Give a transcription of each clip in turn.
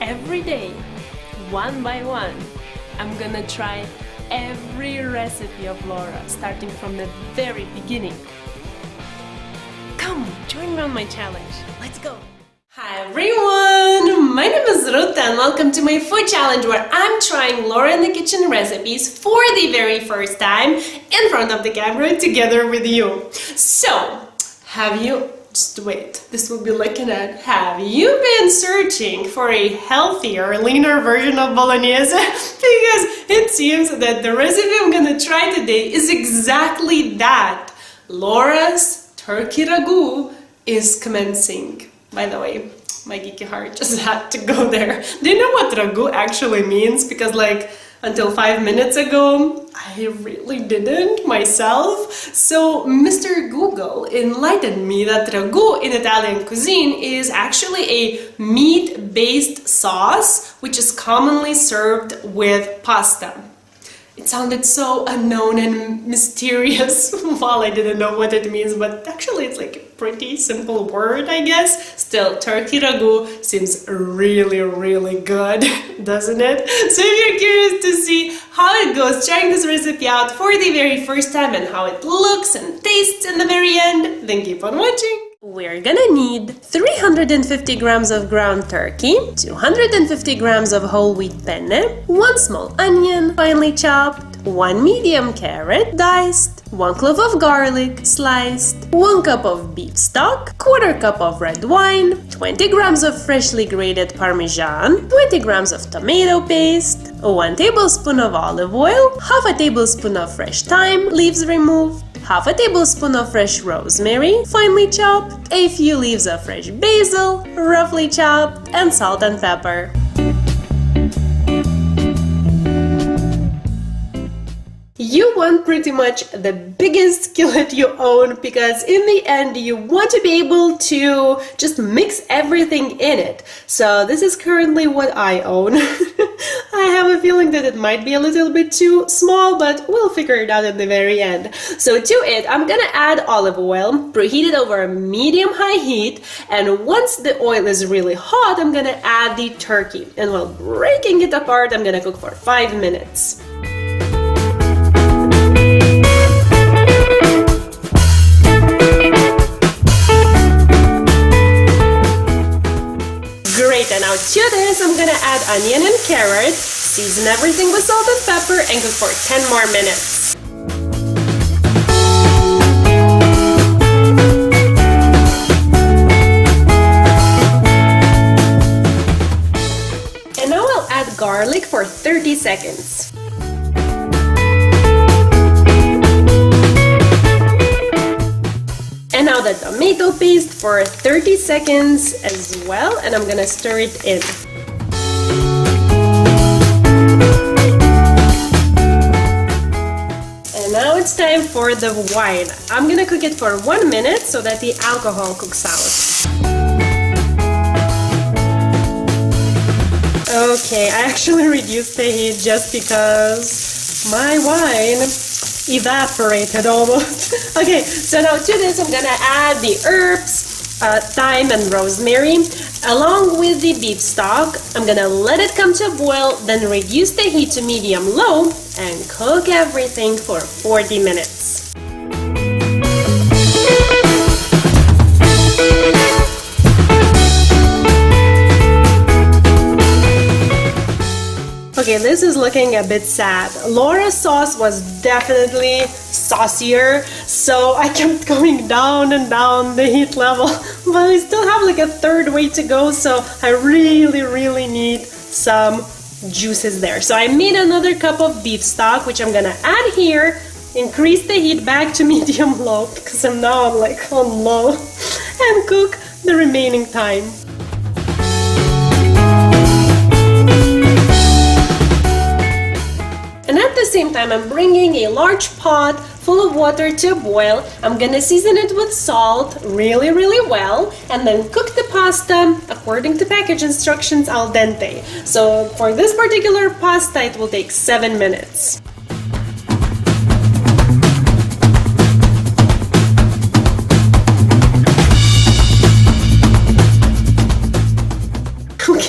Every day, one by one, I'm gonna try every recipe of Laura, starting from the very beginning. Come, join me on my challenge. Let's go! Hi everyone! My name is Ruta and welcome to my food challenge where I'm trying Laura in the kitchen recipes for the very first time in front of the camera together with you. So, just wait, this will be like an ad. Have you been searching for a healthier, leaner version of bolognese? Because it seems that the recipe I'm gonna try today is exactly that. Laura's turkey ragu is commencing. By the way, my geeky heart just had to go there. Do you know what ragu actually means? Because until 5 minutes ago, I really didn't myself. So Mr. Google enlightened me that ragu in Italian cuisine is actually a meat-based sauce which is commonly served with pasta. It sounded so unknown and mysterious while I didn't know what it means, but actually it's like a pretty simple word, I guess. Still, turkey ragu seems really, really good, doesn't it? So if you're curious to see how it goes, trying this recipe out for the very first time and how it looks and tastes in the very end, then keep on watching. We're gonna need 350 grams of ground turkey, 250 grams of whole wheat penne, 1 small onion, finely chopped, 1 medium carrot, diced, 1 clove of garlic, sliced, 1 cup of beef stock, 1/4 cup of red wine, 20 grams of freshly grated parmiggiano, 20 grams of tomato paste, 1 tablespoon of olive oil, half a tablespoon of fresh thyme, leaves removed, half a tablespoon of fresh rosemary, finely chopped, a few leaves of fresh basil, roughly chopped, and salt and pepper. You want pretty much the biggest skillet you own because in the end you want to be able to just mix everything in it. So this is currently what I own. I have a feeling that it might be a little bit too small, but we'll figure it out at the very end. So to it, I'm gonna add olive oil, preheat it over a medium-high heat, and once the oil is really hot, I'm gonna add the turkey. And while breaking it apart, I'm gonna cook for 5 minutes. And now to this, I'm gonna add onion and carrot, season everything with salt and pepper, and cook for 10 more minutes. And now I'll add garlic for 30 seconds. And now the tomato paste for 30 seconds as well, and I'm gonna stir it in. And now it's time for the wine. I'm gonna cook it for 1 minute so that the alcohol cooks out. Okay, I actually reduced the heat just because my wine evaporated almost. Okay, so now to this I'm gonna add the herbs, thyme and rosemary, along with the beef stock. I'm gonna let it come to a boil, then reduce the heat to medium-low and cook everything for 40 minutes. Okay, this is looking a bit sad. Laura's sauce was definitely saucier, so I kept going down and down the heat level, but I still have like a third way to go, so I really need some juices there. So I made another cup of beef stock, which I'm gonna add here, increase the heat back to medium-low, because now I'm like on low, and cook the remaining time. And at the same time, I'm bringing a large pot full of water to a boil. I'm gonna season it with salt really well, and then cook the pasta according to package instructions al dente. So for this particular pasta, it will take 7 minutes.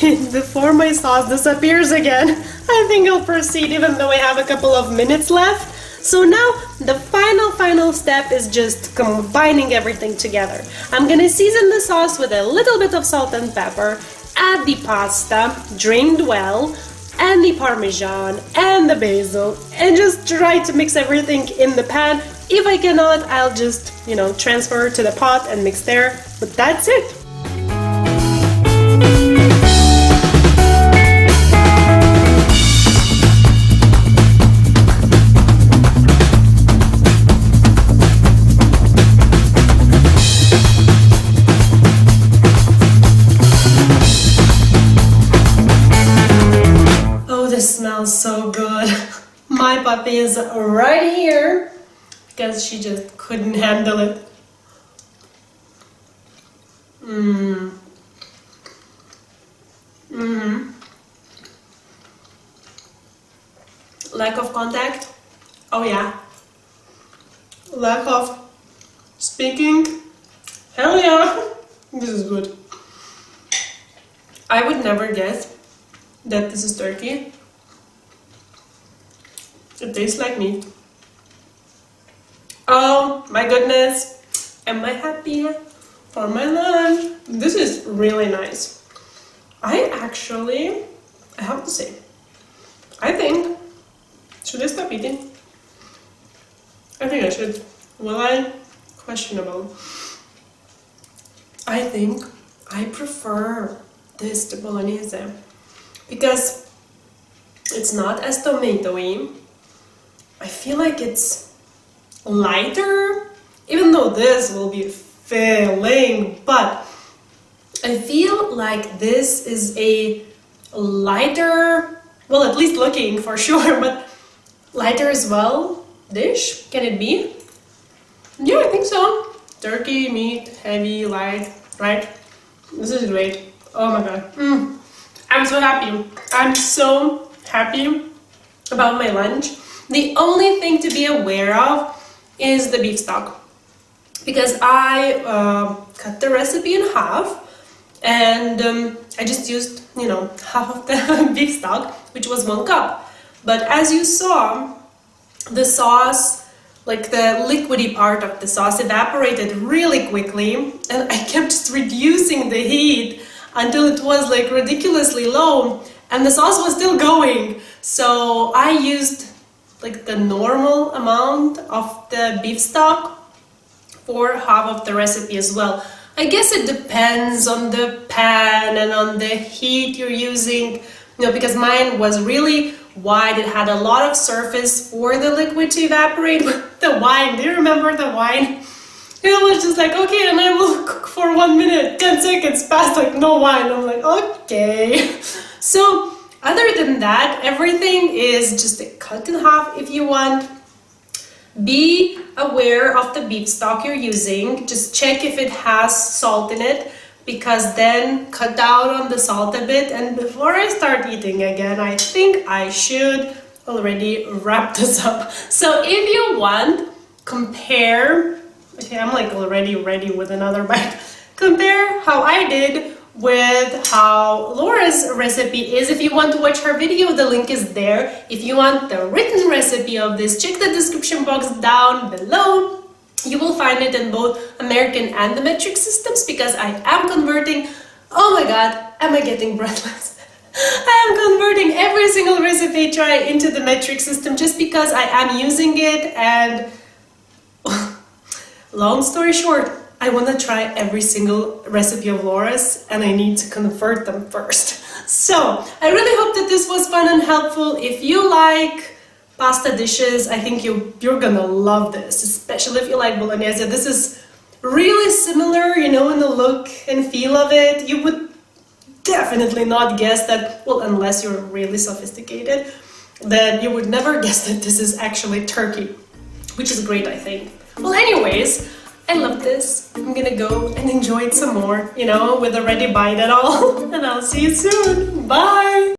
before my sauce disappears again, I think I'll proceed even though I have a couple of minutes left. So now the final step is just combining everything together. I'm gonna season the sauce with a little bit of salt and pepper, add the pasta, drained well, and the parmesan and the basil, and just try to mix everything in the pan. If I cannot, I'll just, transfer to the pot and mix there, but that's it. This smells so good. My puppy is right here because she just couldn't handle it. Lack of contact? Oh yeah. Lack of speaking? Hell yeah. This is good. I would never guess that this is turkey. It tastes like meat. Oh my goodness. Am I happy for my lunch? This is really nice. I have to say, I think, should I stop eating? I think I should. Will I? Questionable. I think I prefer this to bolognese because it's not as tomatoey. I feel like it's lighter, even though this will be filling, but I feel like this is a lighter, well, at least looking for sure, but lighter as well dish. Can it be? Yeah, I think so. Turkey, meat, heavy, light, right? This is great. Oh my god. I'm so happy. I'm so happy about my lunch. The only thing to be aware of is the beef stock, because I cut the recipe in half and I just used, half of the beef stock, which was 1 cup. But as you saw, the sauce, like the liquidy part of the sauce, evaporated really quickly, and I kept just reducing the heat until it was like ridiculously low, and the sauce was still going. So I used like the normal amount of the beef stock for half of the recipe as well. I guess it depends on the pan and on the heat you're using, because mine was really wide. It had a lot of surface for the liquid to evaporate. The wine, do you remember the wine? It was just like, okay, and I will cook for 1 minute, 10 seconds passed, like no wine. I'm like, okay. So other than that, everything is just cut in half if you want. Be aware of the beef stock you're using. Just check if it has salt in it, because then cut down on the salt a bit. And before I start eating again, I think I should already wrap this up. So if you want, compare. Okay, I'm like already ready with another bite. Compare how I did with how Laura's recipe is. If you want to watch her video, the link is there. If you want the written recipe of this, check the description box down below. You will find it in both American and the metric systems, because I am converting. Oh my god, am I getting breathless? I am converting every single recipe I try into the metric system just because I am using it, and long story short, I want to try every single recipe of Laura's, and I need to convert them first. So I really hope that this was fun and helpful. If you like pasta dishes, I think you're gonna love this, especially if you like bolognese. This is really similar, in the look and feel of it. You would definitely not guess that, well, unless you're really sophisticated, that you would never guess that this is actually turkey, which is great, I think. Well, anyways, I love this. I'm gonna go and enjoy it some more, with a ready bite and all. And I'll see you soon. Bye!